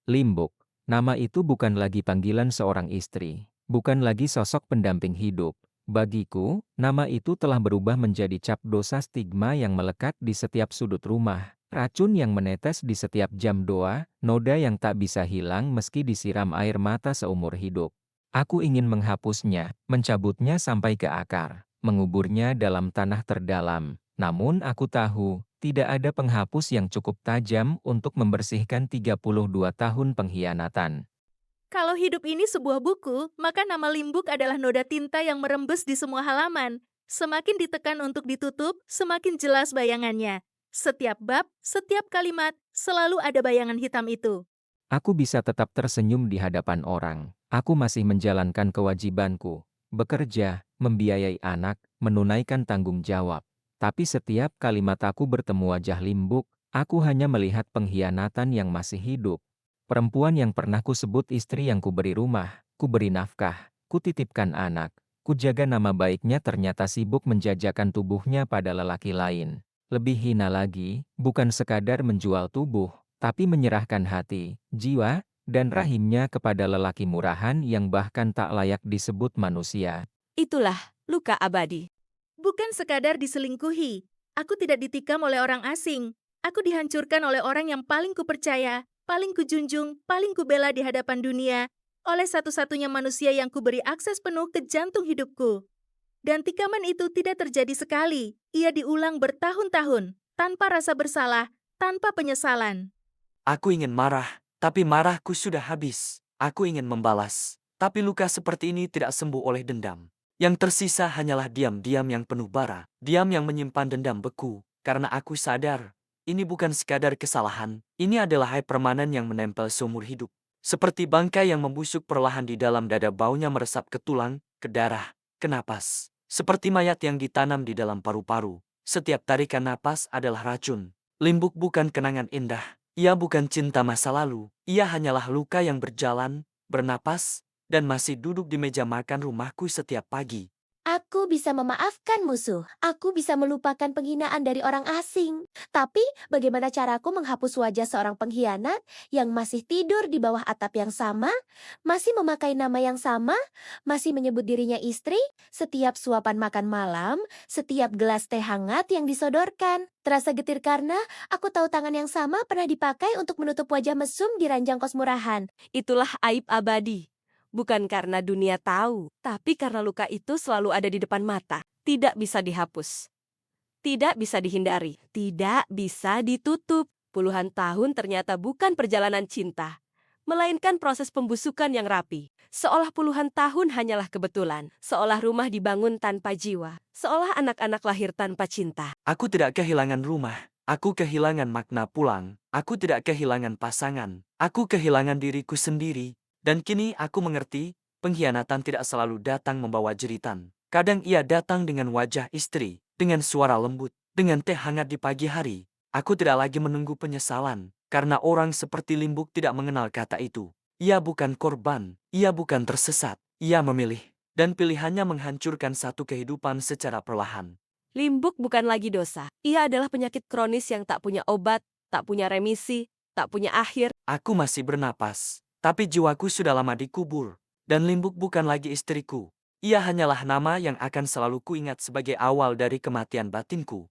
Limbuk, nama itu bukan lagi panggilan seorang istri, bukan lagi sosok pendamping hidup. Bagiku, nama itu telah berubah menjadi cap dosa stigma yang melekat di setiap sudut rumah, racun yang menetes di setiap jam doa, noda yang tak bisa hilang meski disiram air mata seumur hidup. Aku ingin menghapusnya, mencabutnya sampai ke akar, menguburnya dalam tanah terdalam. Namun aku tahu, tidak ada penghapus yang cukup tajam untuk membersihkan 32 tahun pengkhianatan. Kalau hidup ini sebuah buku, maka nama Limbuk adalah noda tinta yang merembes di semua halaman. Semakin ditekan untuk ditutup, semakin jelas bayangannya. Setiap bab, setiap kalimat, selalu ada bayangan hitam itu. Aku bisa tetap tersenyum di hadapan orang. Aku masih menjalankan kewajibanku, bekerja, membiayai anak, menunaikan tanggung jawab. Tapi setiap kalimat aku bertemu wajah Limbuk, aku hanya melihat pengkhianatan yang masih hidup. Perempuan yang pernah kusebut istri yang kuberi rumah, kuberi nafkah, kutitipkan anak, kujaga nama baiknya ternyata sibuk menjajakan tubuhnya pada lelaki lain. Lebih hina lagi, bukan sekadar menjual tubuh, tapi menyerahkan hati, jiwa, dan rahimnya kepada lelaki murahan yang bahkan tak layak disebut manusia. Itulah luka abadi. Bukan sekadar diselingkuhi. Aku tidak ditikam oleh orang asing. Aku dihancurkan oleh orang yang paling kupercaya, paling kujunjung, paling kubela di hadapan dunia, oleh satu-satunya manusia yang kuberi akses penuh ke jantung hidupku. Dan tikaman itu tidak terjadi sekali. Ia diulang bertahun-tahun, tanpa rasa bersalah, tanpa penyesalan. Aku ingin marah, tapi marahku sudah habis. Aku ingin membalas, tapi luka seperti ini tidak sembuh oleh dendam. Yang tersisa hanyalah diam-diam yang penuh bara, diam yang menyimpan dendam beku. Karena aku sadar, ini bukan sekadar kesalahan, ini adalah aib permanen yang menempel seumur hidup. Seperti bangkai yang membusuk perlahan di dalam dada, baunya meresap ke tulang, ke darah, ke napas. Seperti mayat yang ditanam di dalam paru-paru, setiap tarikan napas adalah racun. Limbuk bukan kenangan indah. Ia bukan cinta masa lalu, ia hanyalah luka yang berjalan, bernapas, dan masih duduk di meja makan rumahku setiap pagi. Aku bisa memaafkan musuh. Aku bisa melupakan penghinaan dari orang asing. Tapi bagaimana caraku menghapus wajah seorang pengkhianat yang masih tidur di bawah atap yang sama, masih memakai nama yang sama, masih menyebut dirinya istri, setiap suapan makan malam, setiap gelas teh hangat yang disodorkan. Terasa getir karena aku tahu tangan yang sama pernah dipakai untuk menutup wajah mesum di ranjang kos murahan. Itulah aib abadi. Bukan karena dunia tahu, tapi karena luka itu selalu ada di depan mata. Tidak bisa dihapus. Tidak bisa dihindari. Tidak bisa ditutup. Puluhan tahun ternyata bukan perjalanan cinta, melainkan proses pembusukan yang rapi. Seolah puluhan tahun hanyalah kebetulan. Seolah rumah dibangun tanpa jiwa. Seolah anak-anak lahir tanpa cinta. Aku tidak kehilangan rumah. Aku kehilangan makna pulang. Aku tidak kehilangan pasangan. Aku kehilangan diriku sendiri. Dan kini aku mengerti, pengkhianatan tidak selalu datang membawa jeritan. Kadang ia datang dengan wajah istri, dengan suara lembut, dengan teh hangat di pagi hari. Aku tidak lagi menunggu penyesalan, karena orang seperti Limbuk tidak mengenal kata itu. Ia bukan korban, ia bukan tersesat, ia memilih. Dan pilihannya menghancurkan satu kehidupan secara perlahan. Limbuk bukan lagi dosa. Ia adalah penyakit kronis yang tak punya obat, tak punya remisi, tak punya akhir. Aku masih bernapas, tapi jiwaku sudah lama dikubur. Dan Limbuk bukan lagi istriku. Ia hanyalah nama yang akan selalu kuingat sebagai awal dari kematian batinku.